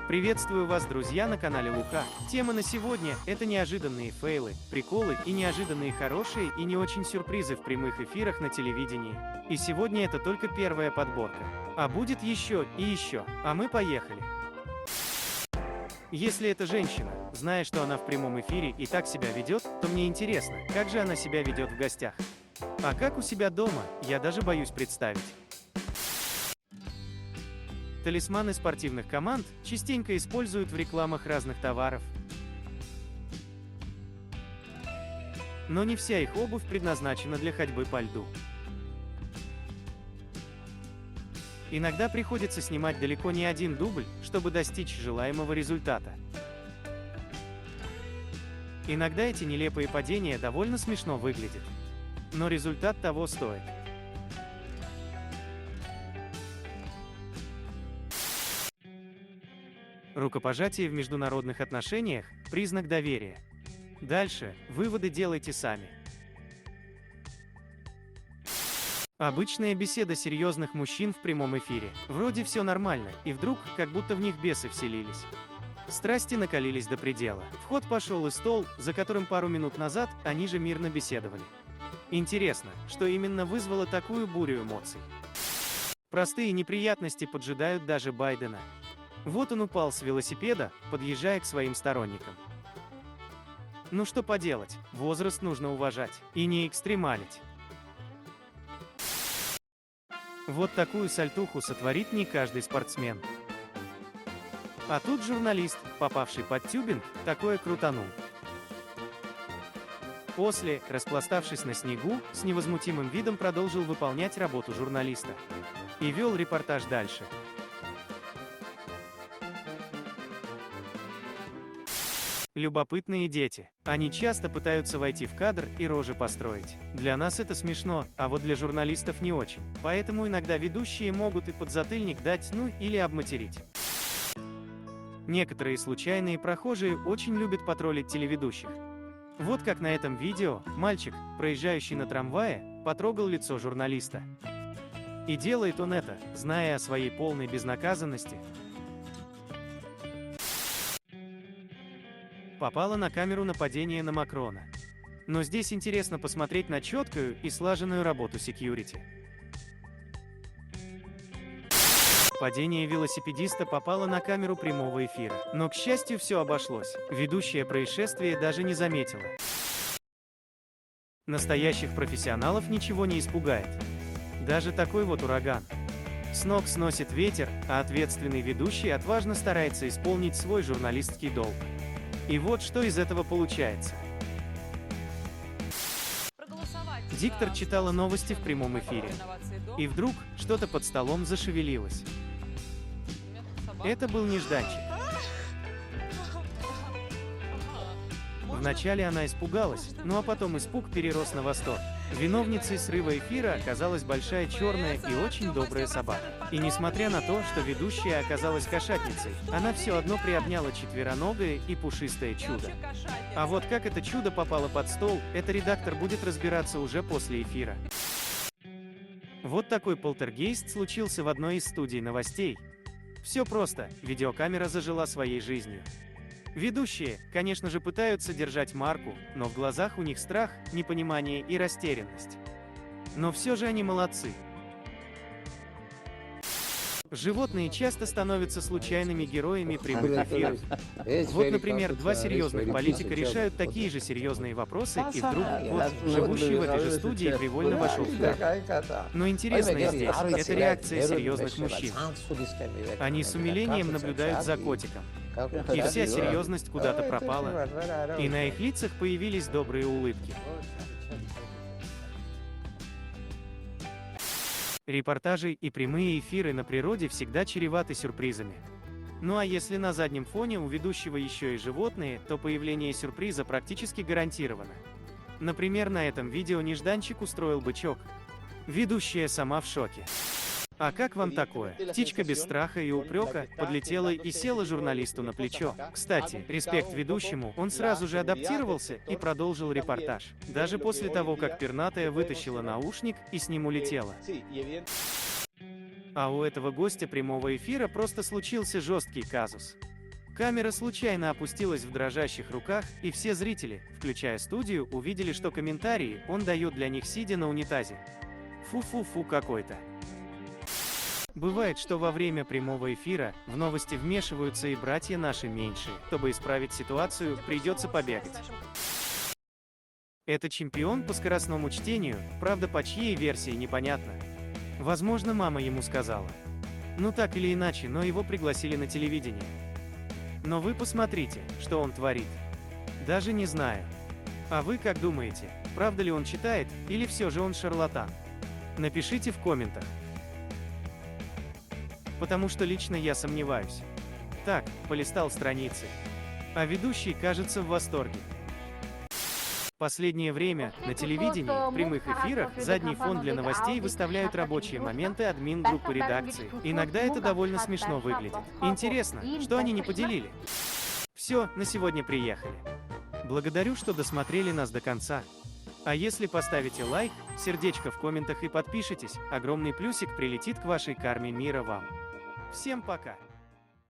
Приветствую вас, друзья, на канале Лука. Тема на сегодня – это неожиданные фейлы, приколы и неожиданные хорошие и не очень сюрпризы в прямых эфирах на телевидении. И сегодня это только первая подборка. А будет еще и еще. А мы поехали. Если это женщина, зная, что она в прямом эфире и так себя ведет, то мне интересно, как же она себя ведет в гостях. А как у себя дома, я даже боюсь представить. Талисманы спортивных команд частенько используют в рекламах разных товаров. Но не вся их обувь предназначена для ходьбы по льду. Иногда приходится снимать далеко не один дубль, чтобы достичь желаемого результата. Иногда эти нелепые падения довольно смешно выглядят. Но результат того стоит. Рукопожатие в международных отношениях – признак доверия. Дальше, выводы делайте сами. Обычная беседа серьезных мужчин в прямом эфире. Вроде все нормально, и вдруг, как будто в них бесы вселились. Страсти накалились до предела. В ход пошел и стол, за которым пару минут назад они же мирно беседовали. Интересно, что именно вызвало такую бурю эмоций. Простые неприятности поджидают даже Байдена. Вот он упал с велосипеда, подъезжая к своим сторонникам. Ну что поделать, возраст нужно уважать и не экстремалить. Вот такую сальтуху сотворит не каждый спортсмен. А тут журналист, попавший под тюбинг, такое крутанул. После, распластавшись на снегу, с невозмутимым видом продолжил выполнять работу журналиста. И вел репортаж дальше. Любопытные дети. Они часто пытаются войти в кадр и рожи построить. Для нас это смешно, а вот для журналистов не очень. Поэтому иногда ведущие могут и подзатыльник дать, ну или обматерить. Некоторые случайные прохожие очень любят потроллить телеведущих. Вот как на этом видео, мальчик, проезжающий на трамвае, потрогал лицо журналиста. И делает он это, зная о своей полной безнаказанности. Попало на камеру нападение на Макрона. Но здесь интересно посмотреть на четкую и слаженную работу секьюрити. Падение велосипедиста попало на камеру прямого эфира. Но, к счастью, все обошлось. Ведущая происшествие даже не заметила. Настоящих профессионалов ничего не испугает. Даже такой вот ураган. С ног сносит ветер, а ответственный ведущий отважно старается исполнить свой журналистский долг. И вот что из этого получается. Диктор читала новости в прямом эфире. И вдруг что-то под столом зашевелилось. Это был нежданчик. Вначале она испугалась, ну а потом испуг перерос на восторг. Виновницей срыва эфира оказалась большая черная и очень добрая собака. И несмотря на то, что ведущая оказалась кошатницей, она все одно приобняла четвероногое и пушистое чудо. А вот как это чудо попало под стол, это редактор будет разбираться уже после эфира. Вот такой полтергейст случился в одной из студий новостей. Все просто, видеокамера зажила своей жизнью. Ведущие, конечно же, пытаются держать марку, но в глазах у них страх, непонимание и растерянность. Но все же они молодцы. Животные часто становятся случайными героями прямых эфиров. Вот, например, два серьезных политика решают такие же серьезные вопросы, и вдруг, вот, живущий в этой же студии привольно вошел в кадр. Но интересное здесь – это реакция серьезных мужчин. Они с умилением наблюдают за котиком. И вся серьезность куда-то пропала, и на их лицах появились добрые улыбки. Репортажи и прямые эфиры на природе всегда чреваты сюрпризами. Ну а если на заднем фоне у ведущего еще и животные, то появление сюрприза практически гарантировано. Например, на этом видео нежданчик устроил бычок. Ведущая сама в шоке. А как вам такое? Птичка без страха и упрека подлетела и села журналисту на плечо. Кстати, респект ведущему, он сразу же адаптировался и продолжил репортаж. Даже после того, как пернатая вытащила наушник и с ним улетела. А у этого гостя прямого эфира просто случился жесткий казус. Камера случайно опустилась в дрожащих руках, и все зрители, включая студию, увидели, что комментарии он дает для них сидя на унитазе. Фу-фу-фу какой-то. Бывает, что во время прямого эфира в новости вмешиваются и братья наши меньшие. Чтобы исправить ситуацию, придется побегать. Это чемпион по скоростному чтению, правда по чьей версии непонятно. Возможно, мама ему сказала. Ну так или иначе, но его пригласили на телевидение. Но вы посмотрите, что он творит. Даже не знаю. А вы как думаете, правда ли он читает, или все же он шарлатан? Напишите в комментах. Потому что лично я сомневаюсь. Так, полистал страницы. А ведущий, кажется, в восторге. Последнее время на телевидении, в прямых эфирах, задний фон для новостей выставляют рабочие моменты админ-группы редакции. Иногда это довольно смешно выглядит. Интересно, что они не поделили? Все, на сегодня приехали. Благодарю, что досмотрели нас до конца. А если поставите лайк, сердечко в комментах и подпишитесь, огромный плюсик прилетит к вашей карме мира вам. Всем пока!